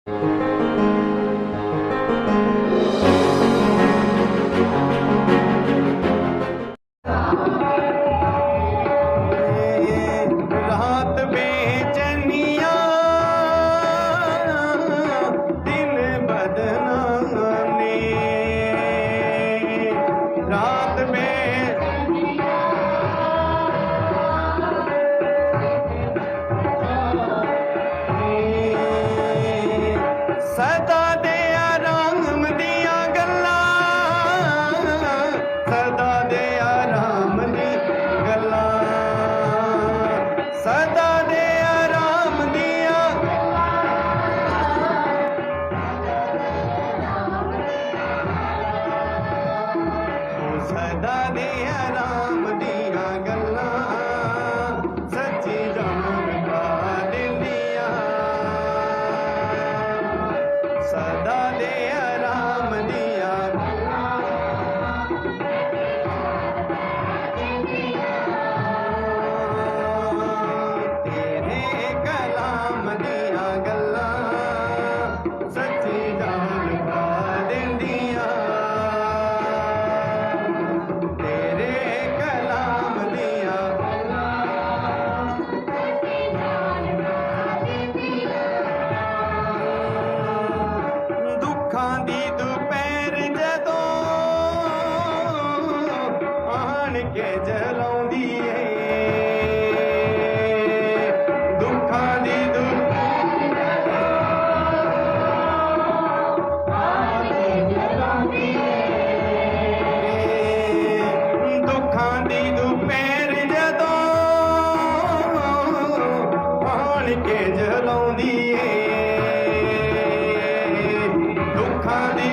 रात बेचैनिया दिन बदनाने रात सदा दे आराम दिया गल्ला सदा दे आराम दी गल्ला सदा दे आराम दिया सदा दे आराम दिया गल्ला सच्ची जान पा दिंदिया सदा दे आराम दिया तेरे कलाम दिया गल्ला सच्ची जान पा दिंदिया तेरे कलाम दिया दुखां दी दुपहर जदों आण के जलाउंदी ए दुखां दी दुखां दी दुपहर जदों आण के जलाउंदी ਏ दुखां दी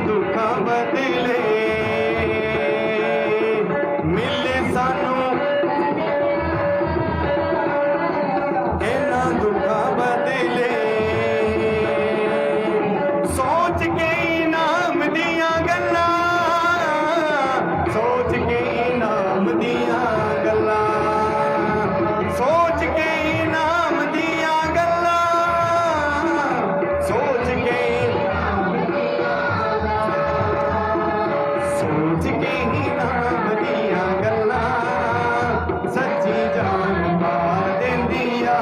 दुखा बदले मिले सानू इन्हां दुखा बदले सोच के इनाम दियां गल्लां सोच के इनाम दियां गल्लां सोच के इनाम दियां गल्लां सोच के इनाम दियां गल्लां सच्ची जान पा देंदियां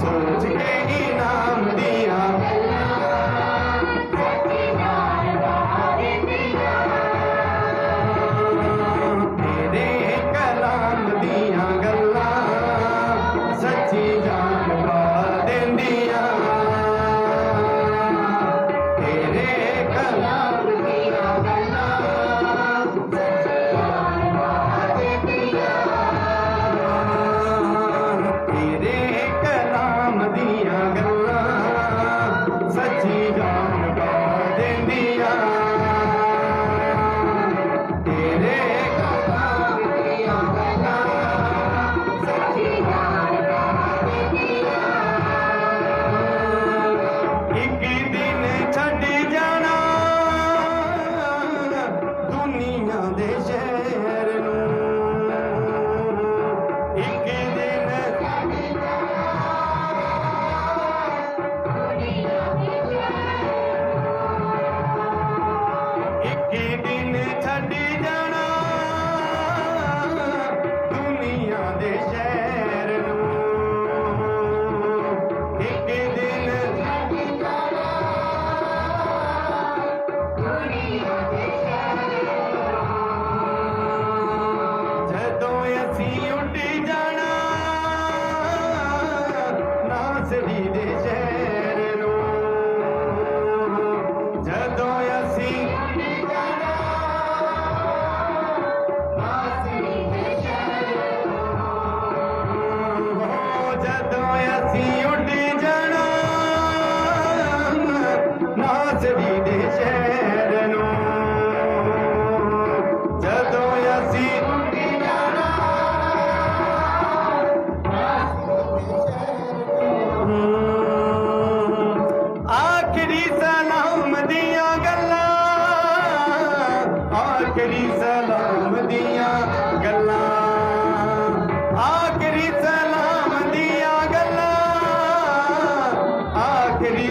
सोच के इनाम दियां तेरे कलाम दियां गल्लां सच्ची जान पा देंदियां तेरे कलाम दियां गल्लां तेरे कलाम दियां गल्लां सच्ची जान पा देंदियां तेरे कलाम दियां गल्लां सच्ची जान पा देंदियां एक दिन छड़ जाना दुनिया दे शहर नूं एक दिन एक दिन छड़ जाना दुनिया दे शहर नूं एक दिन जदों असीं उठ जाना नासरी दे शहर नूं जदों असीं जदों असीं उठ जाना नासरी दे शहर नूं जदों असीं आखिरी सलाम दियां गल्लां आखिरी सलाम दियां गल्लां आखिरी सलाम दियां गल्लां आखिरी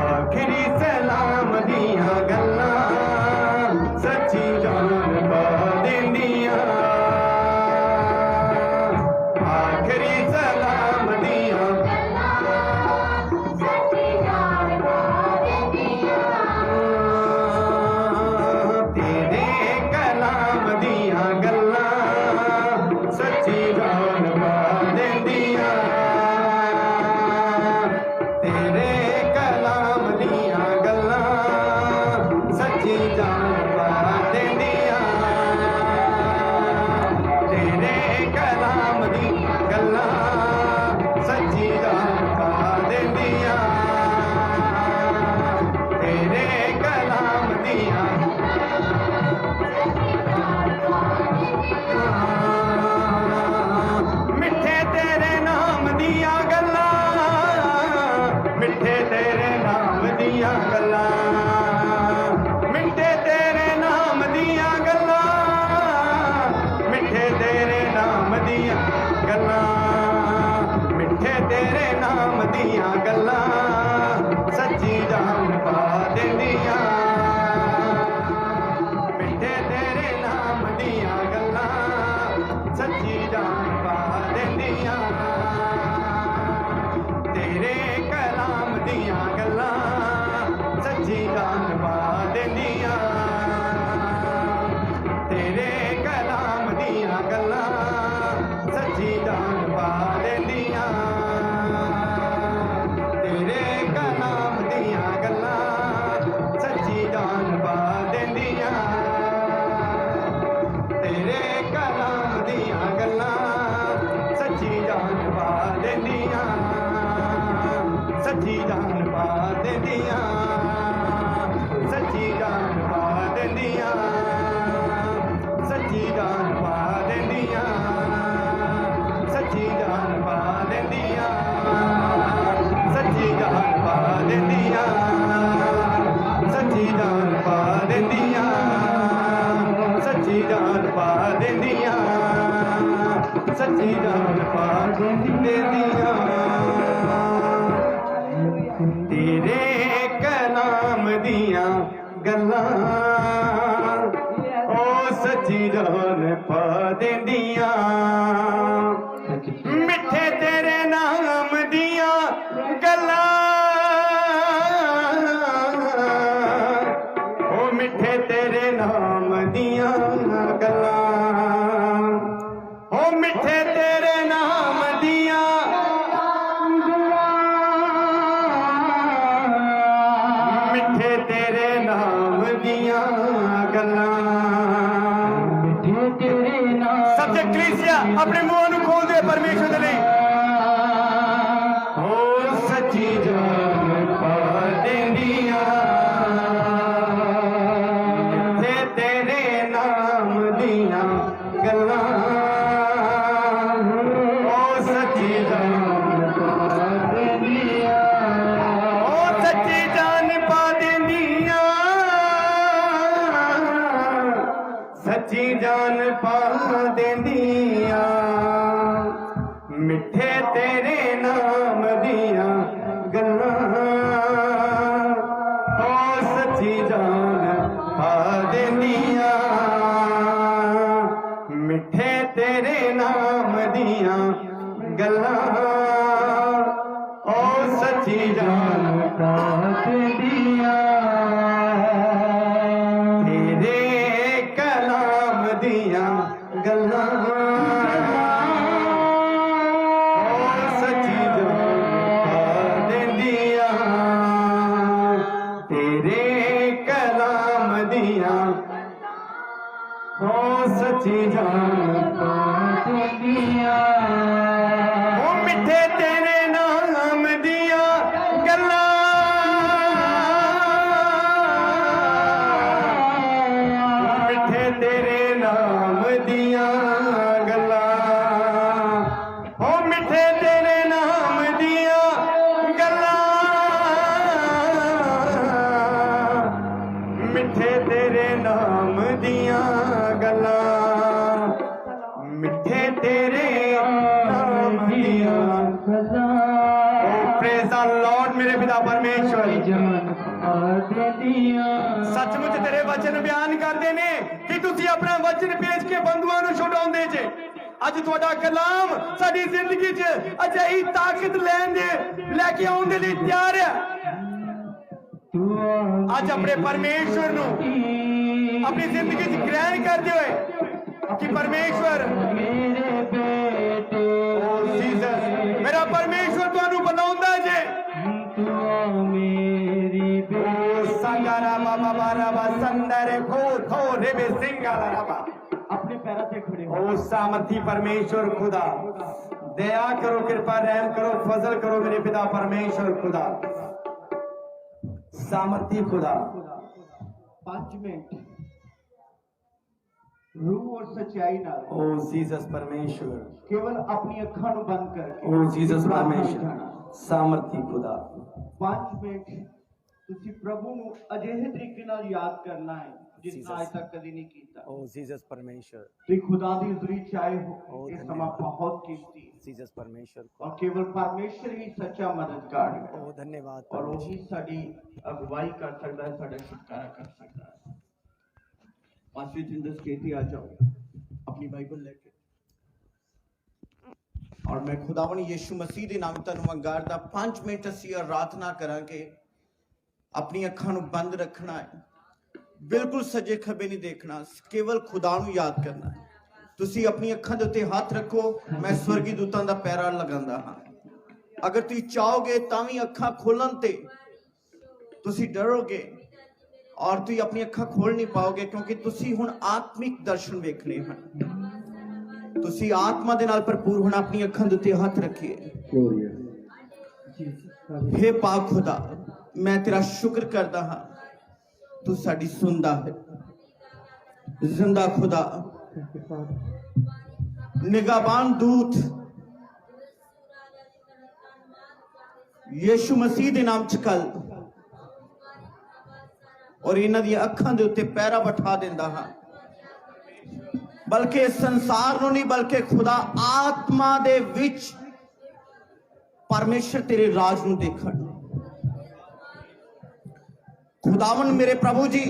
आखिरी सलाम दियां गल्लां सच्ची जान पा देंदियां आखिरी सलाम दियां तेरे कलाम दियां गल्लां सच्ची जान पा देंदियां तेरे कलाम दियां गल्लां सच्ची जान पा देंदियां तेरे कलाम दी गल्लां सच्ची जान पा देंदियां सच्ची जान पा देंदियां सच्ची जान पा देंदियां सच्ची जान पा देंदियां सच्ची जान पा देंदियां सच्ची जान पा देंदियां सच्ची जान पा देंदियां सच्ची जान पा देंदियां तेरे कलाम दियां गल्लां ओ सच्ची जान पा देंदियां मिठे तेरे नाम दियां गल्लां ओ मिठे तेरे नाम दियां गल्लां ओ मिठे तेरे नाम दियां मिठे तेरे नाम दियां गल्लां सबसे कलीसिया अपने मुंह ਨੂੰ खोल दे परमेश्वर ਦੇ ਲਈ ओ सच्ची जान पा देंदियां मिठे तेरे नाम दियां गल्लां ओ सच्ची जान पा देंदियां ओ सच्ची जान पा देंदियां सच्ची जान पा देंदियां मिठे तेरे नाम दियां गल्लां ओ सच्ची जान पा देंदियां मिठे तेरे नाम दियां गल्लां ओ सच्ची जान पा देंदियां तेरे कलाम दियां गल्लां ओ सच्ची जान पा देंदियां तेरे कलाम दियां ओ सच्ची जान पा देंदियां ओ मिठे तेरे नाम दियां गल्लां मिठे तेरे नाम दियां गल्लां ओ मिठे तेरे नाम दियां गल्लां मिठे तेरे नाम दियां गल्लां मिठे तेरे नाम दियां गल्लां ओ प्रेज़ द लॉर्ड मेरे पिता परमेश्वर सचमुच तेरे वचन बयान करते ने कि तुसी अपना वचन पेश के बंधुआं नूं छुड़ाउंदे जे अज तुहाडा कलाम साडी जिंदगी च अजिही ताकत लैके आउण दे लई तैयार है अज अपने परमेश्वर नूं अपनी जिंदगी च ग्रहण करते हुए कि परमेश्वर मेरा परमेश्वर तुहानूं बुलाउंदा जे अपने पैरों से खड़े हो। ओ सामर्थी परमेश्वर खुदा दया करो कृपा रहम करो फजल करो मेरे पिता परमेश्वर खुदा सामर्थी खुदा 5 मिनट रूह और सच्चाई नाल ओ जीसस परमेश्वर केवल अपनी अखां नूं बंद करके ओ जीसस परमेश्वर सामर्थी खुदा 5 मिनट तुसी प्रभु नूं अजिहे तरीके नाल याद करना है जिसना आज तक कदी नहीं कीता ओ जीसस परमेश्वर तुसी खुदा दी हज़ूरी चाहे हो ये समा बहुत कीमती जीसस परमेश्वर और केवल परमेश्वर ही सच्चा मददगार है ओ धन्यवाद और वही साडी अगुवाई कर सकता है साडा छुटकारा कर सकता है पास्टर जिंदर केती आ जाओ अपनी बाइबल लेके और मैं खुदावन यीशु मसीह दे नाम तनु मंगारदा 5 मिनट असी आराधना करांगे अपनी अखां नूं बंद रखना है बिल्कुल सजे खबे नहीं देखना केवल खुदा नूं याद करना है तुसी अपनी अखां दे उत्ते हाथ रखो मैं स्वर्गी दूतां दा पैरा लगांदा हां अगर तुसी चाहोगे तां वी अखां खोलन ते तुसी डरोगे और तुसी अपनी अखां खोल नहीं पाओगे क्योंकि तुसी हुण आत्मिक दर्शन वेखने हैं तुसी आत्मा दे नाल भरपूर होना अपनी अखां दे उत्ते हाथ रखिए हे पाक खुदा, मैं तेरा शुक्र करता हाँ, तू साडी सुनदा है। जिंदा खुदा, निगाहबान दूत यीशु मसीह दे नाम च कल और इन्हां दी अखां दे उत्ते पैरा बिठा दिंदा हाँ, बल्कि संसार नूं नहीं बल्कि खुदा आत्मा दे विच परमेश्वर तेरे राज नूं देखण। खुदावन मेरे प्रभु जी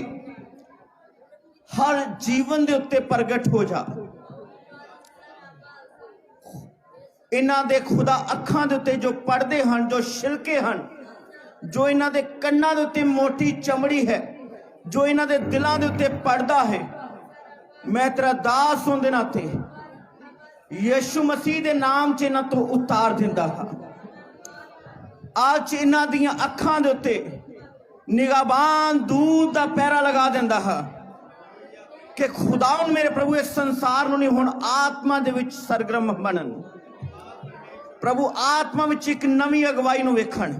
हर जीवन दे उत्ते प्रगट हो जा। इन्हां दे खुदा अखां दे उत्ते जो पड़दे हन, जो छिलके हन, जो इन्हां दे कन्नां दे उत्ते मोटी चमड़ी है, जो इन्हां दे दिलां दे उत्ते पड़दा है, मैं तेरा दास होंदे नाते यीशु मसीह दे नाम च इन्हां तो उतार दिंदा हां। आज इन्हां दियां अखां दे उत्ते निगाहबान दूत दा पैरा लगा दिंदा हां कि खुदावन मेरे प्रभु इस संसार नूं नहीं हुण आत्मा दे विच सरगर्म बनन। प्रभु आत्मा विच एक नवी अगवाई नूं वेखण,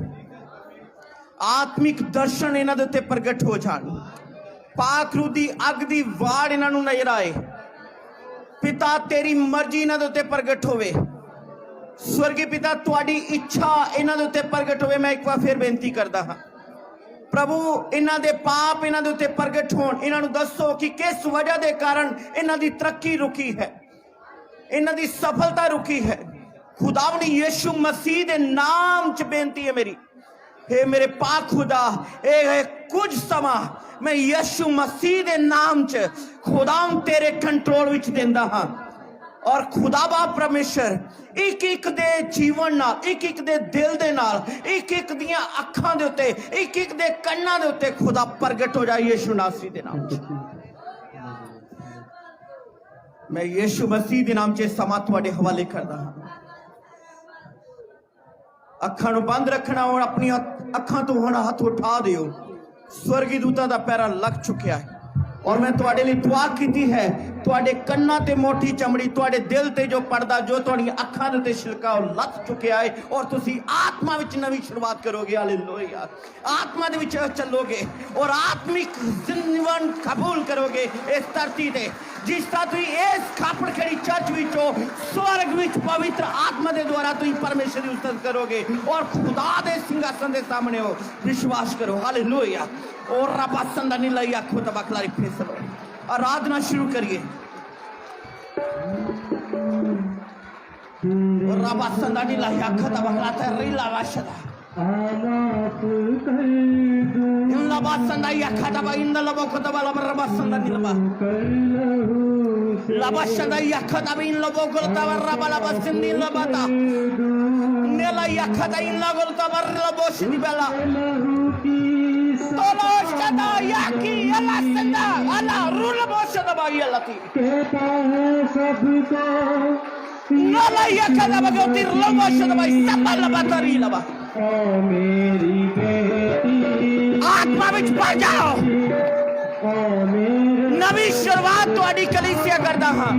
आत्मिक दर्शन इन्हां दे उत्ते प्रगट हो जाण। पाक रूह दी अग दी वाड़ इन्हां नूं नजर आए। पिता तेरी मर्जी इन्हां दे उत्ते प्रगट होवे। स्वर्गीय पिता तुहाडी इच्छा इन्हां दे उत्ते प्रगट होवे। मैं एक बार फिर बेनती करदा हां प्रभु इन्हां दे पाप इन्हां दे उत्ते प्रगट होण। इन्हां नूं दसो कि किस वजह दे कारण इन्हां दी तरक्की रुकी है, इन्हां दी सफलता रुकी है। खुदावन यीशु मसीह दे नाम च बेनती है मेरी। हे मेरे पाक खुदा, ए कुछ समा मैं यीशु मसीह दे नाम च खुदावन तेरे कंट्रोल विच देंदा हां। और खुदा बाप परमेश्वर एक एक दे जीवन नाल, एक एक दे दिल दे नाल, एक एक दियां अखां दे उत्ते, एक एक दे कन्नां दे उत्ते खुदा प्रगट हो जाए यीशु नासरी दे नाम च। मैं यीशु मसीह दे नाम च समा तुहाडे हवाले करदा हां। अखां नूं बंद रखना और अपनी अखां तो हुण हाथ उठा दिओ। स्वर्गी दूतां दा पैरा लग चुकिया है और मैं तुहाडे लई दुआ कीती है। तुहाडे कन्नां ते मोटी चमड़ी, तुहाडे दिल ते जो पड़दा, जो तुहाडी अखां दे छिलका वो लथ चुकिया है और तुसी आत्मा विच नवी शुरुआत करोगे। हालेलुया। आत्मा दे विच चलोगे और आत्मिक जीवन कबूल करोगे इस धरती ते। जिस तरह तुम इस खापड़ खड़ी चर्च विच हो, स्वर्ग विच पवित्र आत्मा दे द्वारा तुम परमेश्वर की उस्तत करोगे और खुदा दे सिंहासन दे सामने हो। विश्वास करो। हालेलुया। और रबा संदा नीला आखो तबाखलारी फैसलो। आराधना शुरू करिए। रबा संदा नीला आखो तबाखलाता रीला वाशदा लबा संदा आखा तबा इंदा लबा को तबा रबा संदा नीला लबा संदा आखा तबा इन लबो को तबा रबा लबा सिंदी लबाता नेला आखा ता इन लगो तबा लबो सिंदी बेला तोलो शदा याकी अल्लाह संदा अल्लाह रूल बोशदा बागी अल्लाह ती कहता है सबको नला आखा तबा को तिर लबो शदा बाई सब लबा तरी लबा मेरी बेटी आत्मा विच भर जाओ। नवी शुरुआत तुहाडी कलीसिया करदा हां।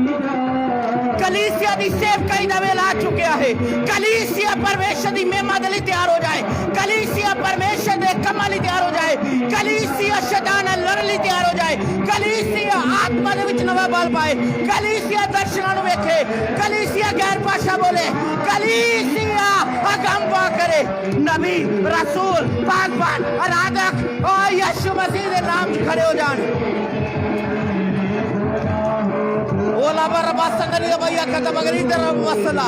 कलीसिया दी सेवकाई दा वेला आ चुकिया है। कलीसिया परमेश्वर दी महिमा दे लई तैयार हो जाए। कलीसिया परमेश्वर दे कमां लई तैयार हो जाए। कलीसिया शैतान नाल लड़न लई तैयार हो जाए। कलीसिया आत्मा दे विच नवा बल पाए। कलीसिया दर्शनां नूं वेखे। कलीसिया गैर भाषा बोले। कलीसिया अगंवा करे। नबी, रसूल, पाकबान, आराधक और यीशु मसीह दे नाम च खड़े हो जान। ओला बरबा संगरी भैया कदा बगरी दर मसला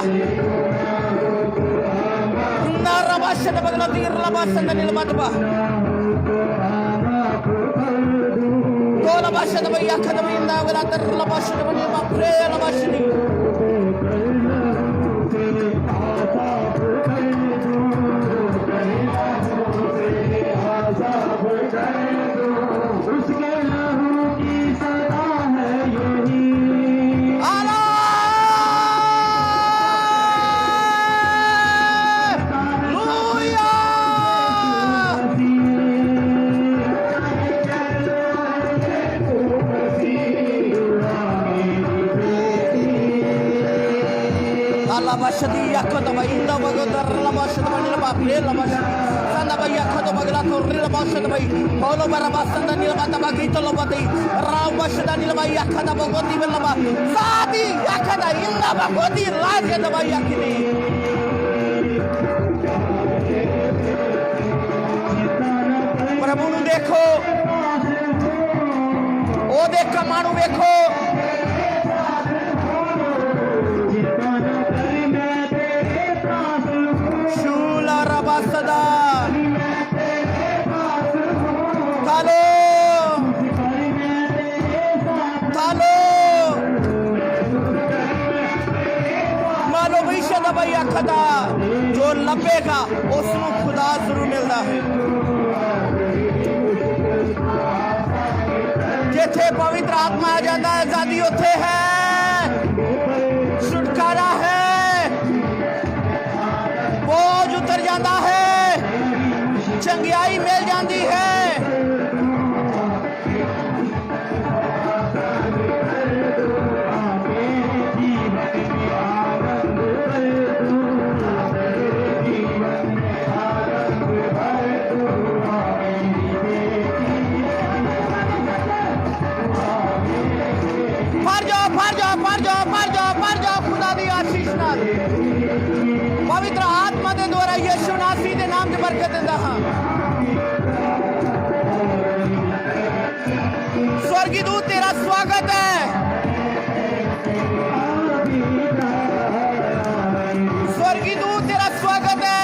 ना रबा शद बगला तीर रबा संगरी लबा तो लबा शद भैया कदा बिंदा बगला दर रबा शद बनी बापरे लबा शनी उसके लहू की सदा है यही Bashadi yakota ba inda bagoda रलबशत बनी लबा प्रे लबशत संदा भैया खतो बगला को रलबशत भाई बोलो बरबा संदा निलबा तबा गीतो लबती रावबशत निलबा याखदा बगोती लबा सादी याखदा इंदा बगोती लागे दबा याकिनी प्रभु नु देखो ओ देख मानू देखो शूला रबासदा तालो तालो मानो विशद भैया खदा जो लपेगा उसनु खुदा जरूर मिलता है जिथे पवित्र आत्मा आ जाता है आजादी उथे है छुटकारा है बोझ उतर जाता है चंगियाई मिल जाती है खुदा दी आशीष नाल पवित्र आत्मा दे द्वारा यीशु नासी दे नाम च बरकत दिंदा हां स्वर्गी दूत तेरा स्वागत है स्वर्गी दूत तेरा स्वागत है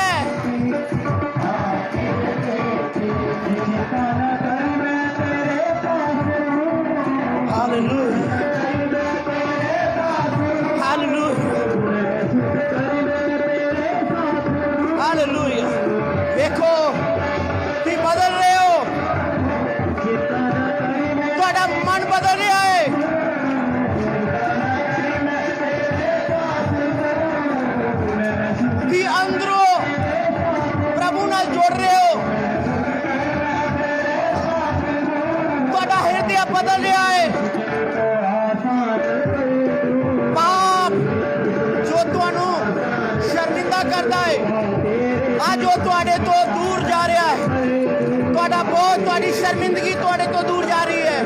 हालेलुया हालेलुया देखो तुम बदल रहे हो ਤੁਹਾਡਾ मन बदल रहा है कि अंदरों प्रभु नाल जोड़ रहे हो ਤੁਹਾਡਾ हृदय बदल रहा है पाप जो ਤੁਹਾਨੂੰ शर्मिंदा करता है आज वो ਤੁਹਾਡੇ ਤੋਂ दूर जा रहा है ਤੁਹਾਡਾ बोझ ਤੁਹਾਡੀ शर्मिंदगी ਤੁਹਾਡੇ ਤੋਂ दूर जा रही है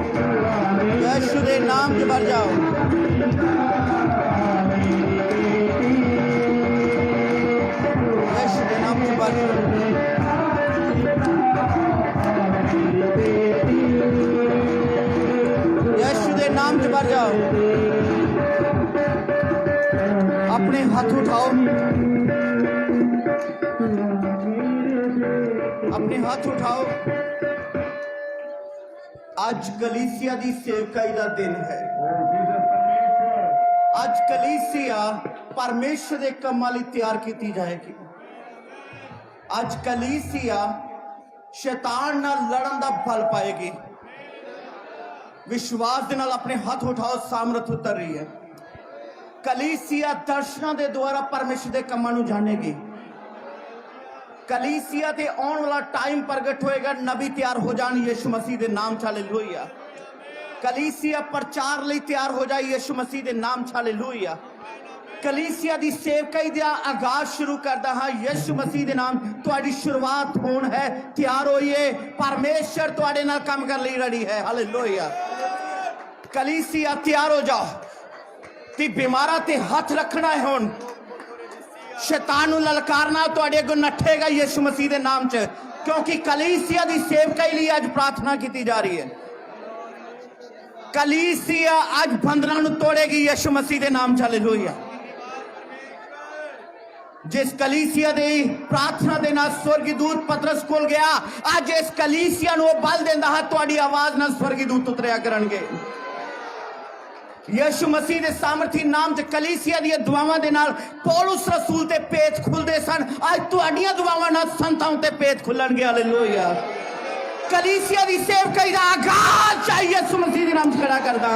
यीशु के नाम से भर जाओ यीशु के नाम से भर यीशु के नाम से भर जाओ अपने हाथ उठाओ अपने हाथ उठाओ आज कलीसिया दी सेवकाई दा दिन है आज कलीसिया परमेश्वर के कमां लई तैयार की जाएगी आज कलीसिया शैतान नाल लड़न दा बल पाएगी विश्वास दे नाल अपने हाथ उठाओ सामर्थ उतर रही है कलीसिया दर्शनां दे द्वारा परमेश्वर के कमां नूं जानेगी कलीसिया ते आने वाला टाइम प्रगट होएगा नबी तैयार हो जान यीशु मसीह दे नाम च हालेलुया कलीसिया प्रचार लई तैयार हो जाए यीशु मसीह दे नाम च हालेलुया कलीसिया दी सेवकाई दा आगाज शुरू करदा हां यीशु मसीह दे नाम तुहाडी शुरुआत होण है तैयार होइए परमेश्वर तुहाडे नाल काम कर लई रेडी है हालेलुया कलीसिया तैयार हो जाओ ती बीमारा ते हाथ रखना है हुण शैतान नूं ललकारना तुहाडे अगों नठेगा यीशु मसीह दे नाम च क्योंकि कलीसिया दी सेवकाई लई अज प्रार्थना की जा रही है कलीसिया अज बंधनां नूं तोड़ेगी यीशु मसीह दे नाम च हालेलुया जिस कलीसिया दे प्रार्थना दे नाल स्वर्गदूत पतरस कोल गया अज इस कलीसिया नूं बल देंदा है तुहाडी आवाज नाल स्वर्गदूत उतरिया करनगे यीशु मसीह दे सामर्थी नाम च कलीसिया दी दुआवां दे नाल पौलुस रसूल ते पेच खुलदे सन अज तुहाडीआं दुआवां नाल संतां ते पेच खुलणगे हालेलुया कलीसिया दी सेवकाई दा आगाज चाहिए यीशु मसीह दे नाम च खड़ा करदा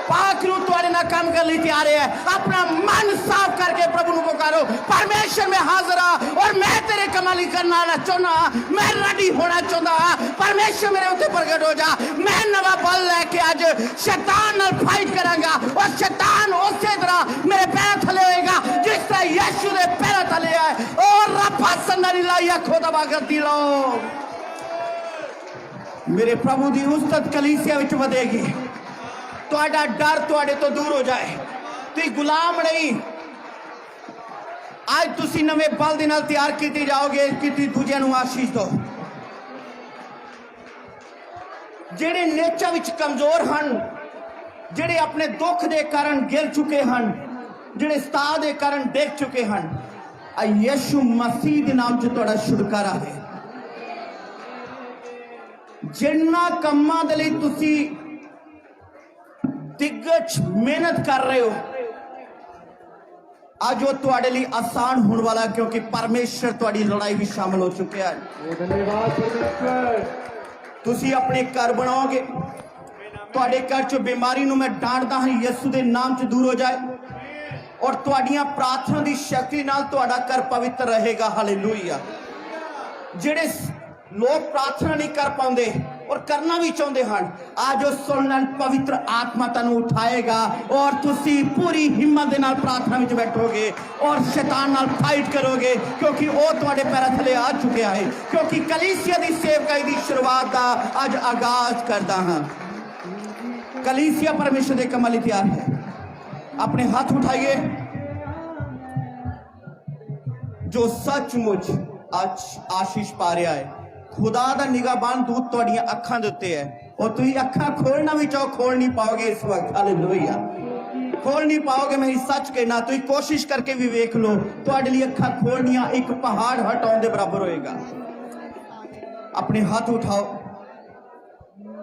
पाक नूं तुहाडे नाल काम करने लई तैयार है अपना मन साफ करके प्रभु नूं पुकारो परमेश्वर में हाजिर आ और मैं तेरे कमाली करना चाहना मैं रेडी होना चाहता परमेश्वर मेरे उत्ते प्रगट हो जा मैं नवा बल लेके अज शैतान नाल फाइट करांगा और शैतान उसे तरह मेरे पैर थले होएगा जिस तरह यीशु दे पैर थले है और रब्बा संदरी लाइया खोदा बागती लो मेरे प्रभु दी उस्तत कलीसिया विच वधेगी तुहाडा डर तुहाडे तो दूर हो जाए तुसीं गुलाम नहीं आज तुसीं नवे बल दे नाल तैयार कीते जाओगे कि तुसीं दूजिआं नूं आशीष दो ਜਿਹੜੇ नेचर विच कमजोर हन ਜਿਹੜੇ अपने दुख दे कारण गिर चुके हन ਜਿਹੜੇ ਸਤਾਅ ਦੇ कारण ਡਿੱਗ चुके हन यीशु मसीह दे नाम च तुहाडा छुटकारा है जिन्ना कम्मां दे लई तुसीं दिग्गज मेहनत कर रहे हो आज वो तुहाडे लई आसान होने वाला क्योंकि परमेश्वर तुहाडी लड़ाई भी शामिल हो चुके हैं धन्यवाद परमेश्वर तुसी अपने घर बनाओगे तुहाडे घर चो बीमारी नूं मैं डांटदा हां यीशु दे नाम च दूर हो जाए और तुहाडीआं प्रार्थना दी शक्ति नाल तुहाडा घर पवित्र रहेगा हालेलुया जेड़े लोग प्रार्थना नहीं कर पाते और करना भी चाहते हैं आज वो सुन पवित्र आत्मा तनु उठाएगा और तुसी पूरी हिम्मत के नाल प्रार्थना में बैठोगे और शैतान नाल फाइट करोगे क्योंकि वो तुहाडे पैरां थले आ चुका है क्योंकि कलीसिया दी सेवकाई दी शुरुआत का अज आगाज करदा हां कलीसिया परमेश्वर दे कमां लई तैयार है अपने हाथ उठाइए जो सचमुच आज आशीष पा रहा है खुदा दा निगाहबान दूत तुहाडीआं अखां दे उत्ते है और तुसीं अखां खोलना भी चाहो खोल नहीं पाओगे इस वक्त हालेलुया खोल नहीं पाओगे मैं सच कहना तुसीं कोशिश करके भी वेख लो तुहाडे लई अखां खोलनियां एक पहाड़ हटाउण दे बराबर होएगा अपने हाथ उठाओ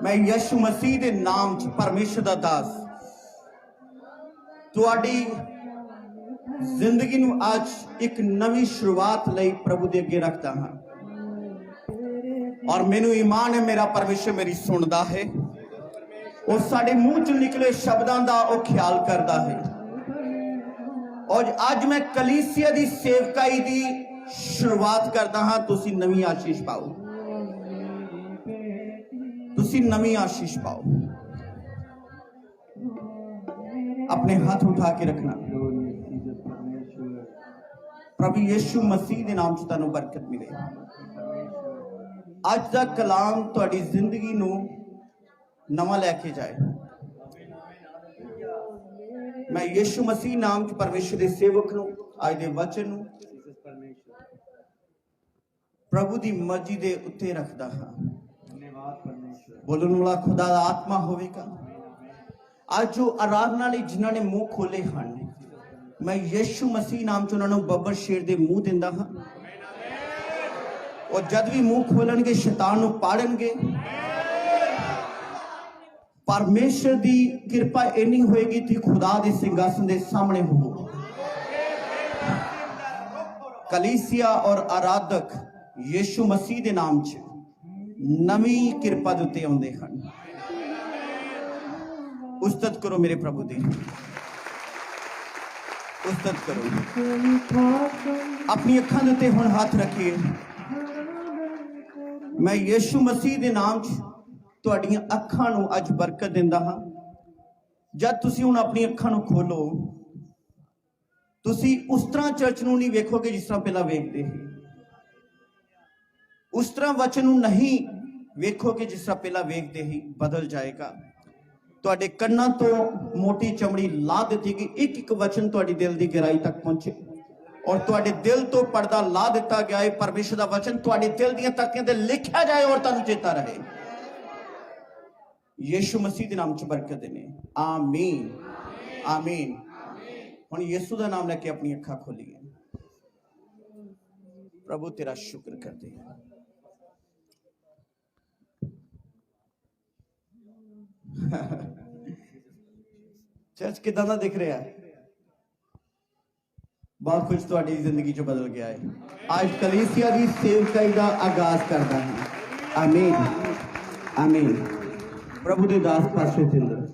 मैं यीशु मसीह दे नाम च परमेश्वर दा दास तुहाडी जिंदगी नूं अज एक नवी शुरुआत लई प्रभु दे अगे रखदा हां और मैनू ईमान है मेरा परमेश्वर मेरी सुनता है और साडे मुंह च निकले शब्दां दा वो ख्याल करता है और आज मैं कलीसिया दी सेवकाई दी शुरुआत करता हाँ तुसी नवी आशीष पाओ तुसी नवी आशीष पाओ अपने हाथ उठा के रखना प्रभु यीशु मसीह दे नाम च तुहानू बरकत मिले अज दा कलाम तुहाडी जिंदगी नू नवा लैके जाए मैं यीशु मसीह नाम च परमेश्वर दे सेवक नू अज दे वचन नू प्रभु दी मर्जी दे उत्ते रखदा हां बोलण वाला खुदा दा आत्मा होवेगा आज जो आराधना लई जिन्हां ने मुंह खोले हन मैं यीशु मसीह नाम च उन्हां नू बब्बर शेर दे मुंह दिंदा हां और जद भी मुंह खोलणगे शैतान नू पाड़नगे परमेश्वर दी कृपा इन्नी होएगी कि खुदा दे सिंहासन दे सामने हो कलीसिया और आराधक यीशु मसीह दे नाम च नवी कृपा दे उत्ते आउंदे हन उस्तत करो मेरे प्रभु दी उस्तत करो अपनी अखां दे उत्ते हुण हाथ रखिए मैं यीशु मसीह दे नाम च तुहाडीआं अखां नू अज बरकत दिंदा हां जद तुसीं हुण अपनी अखां नू खोलो तुसीं उस तरह चर्च नू नहीं वेखोगे जिस तरह पहला वेखदे ही उस तरह वचन नू नहीं वेखोगे जिस तरह पहला वेखदे ही बदल जाएगा ਤੁਹਾਡੇ ਕੰਨਾਂ ਤੋਂ ਮੋਟੀ ਚਮੜੀ ਲਾ ਦਿੱਤੀ ਗਈ, ਇੱਕ ਇੱਕ ਵਚਨ ਤੁਹਾਡੀ ਦਿਲ ਦੀ ਗਹਿਰਾਈ ਤੱਕ ਪਹੁੰਚੇ ਔਰ ਤੁਹਾਡੇ ਦਿਲ ਤੋਂ ਪਰਦਾ ਲਾ ਦਿੱਤਾ ਗਿਆ ਹੈ। ਪਰਮੇਸ਼ਰ ਦਾ ਵਚਨ ਤੁਹਾਡੇ ਦਿਲ ਦੀਆਂ ਤੱਕੀਆਂ ਤੇ ਲਿਖਿਆ ਜਾਏ ਔਰ ਤੁਹਾਨੂੰ ਚੇਤਾ ਰਹੇ। ਯੀਸ਼ੂ ਮਸੀਹ ਦੇ ਨਾਮ 'ਚ ਬਰਕਤ ਦੇਣੇ। ਆਮੀਨ ਆਮੀਨ। ਹੁਣ ਯीशु ਦਾ ਨਾਮ ਲੈ ਕੇ ਆਪਣੀ ਅੱਖਾਂ ਖੋਲੀਏ। प्रभु तेरा शुक्र करते हैं। चर्च किदां दा दिख रहा है? बहुत कुछ तुहाडी जिंदगी च बदल गया है। आज कलीसिया दी सेवकाई दा आगाज करदा है। आमीन आमीन। प्रभु दे दास पास्टर जिंदर